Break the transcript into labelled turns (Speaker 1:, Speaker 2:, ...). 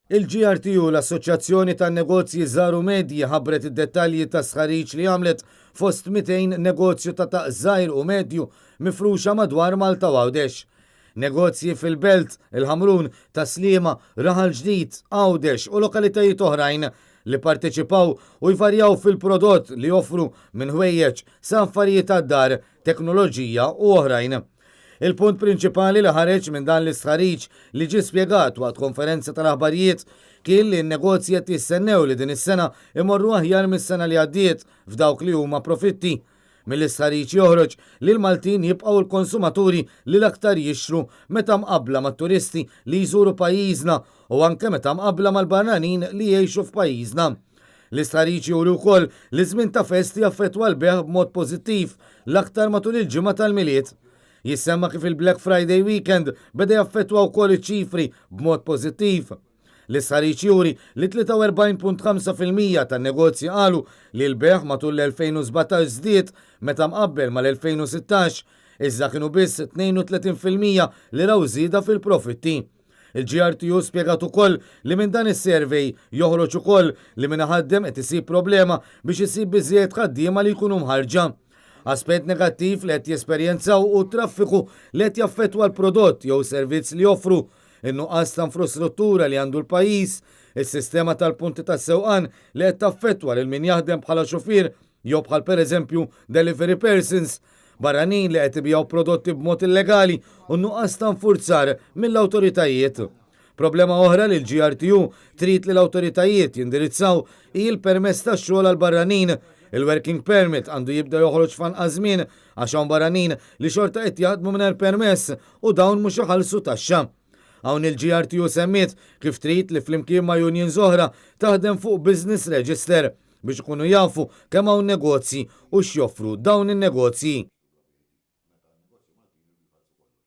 Speaker 1: Il-GRTU, l-Assoċjazzjoni tan-Negozji Żgħar u Medji, ħabbret id-dettalji ta' sħariġ li għamlet fost 200 negozju ta' żgħir u medju mifruxa madwar Malta u Għawdex. Negozji fil-Belt, il-Ħamrun, Taslima, Raħal Ġdid, Għawdex u lokalitajiet oħrajn li parteċipaw u jvarjaw fil-prodott li joffru minn ħwejjeġ sa' affarijiet tad-dar, teknoloġija u oħrajn. Il-punt prinċipali li ħareġ minn dan l-istħarriġ li ġie spjegat waqt konferenza tal-aħbarijiet kien li n-negozji qed jistennew li din is-sena imorru aħjar mis-sena li għaddiet f'dawk li huma profitti. Mill-istħarriġ joħroġ li l-Maltin jibqgħu l-konsumaturi li l-aktar jixtru meta mqabbla mat-turisti li jżuru pajjiżna u anke meta mqabbla mal-barranin li jgħixu f'pajjiżna. L-istħarriġ juru wkoll li żmien ta' festi jaffettwa l-beħ b'mod pożittiv l-aktar matul il-ġimgħa tal-miliet. Jissemma kif il-Black Friday weekend beda jaffettwa wkoll iċ-ċifri b'mod pożittiv. L-istħarriġ juri li 43.5% tan-negozji qalu li l-beħ matul l-2017 żdied meta mqabbel mal-2016, iżda kienu biss 32% li raw żieda fil-profitti. Il-GRTU spjegat ukoll li minn dan is-survey joħroġ ukoll li min ħaddem qed isib problema biex isib biżżejjed ħaddiema li jkunu mħarġa. Aspett negattiv li qed jesperjenzaw u traffiku li qed jaffettwa l-prodott jew servizz li joffru, in-nuqqas ta' infrastruttura li għandu l-pajjiż, is-sistema tal-punti tas-sewqan li qed taffettwa lil min jaħdem bħala xufier jew bħal pereżempju delivery persons, barranin li qed ibjaw prodotti b'mod illegali u nuqqas ta' nfurzar mill-awtoritajiet. Problema oħra li l-GRTU trid li l-awtoritajiet jindirizzaw hi l-permess tax-xogħol għal barranin. Il-working permit għandu jibda joħroġ f'anqas żmien għax hawn barranin li xorta qed jaħdmu mingħajr permess u dawn mhux iħallsu taxxa. Hawn il-GRTU semmiet kif trid li flimkien ma' unions oħra taħdem fuq business register biex ikunu jafu kemm hawn negozji u x'joffru dawn in-negozji.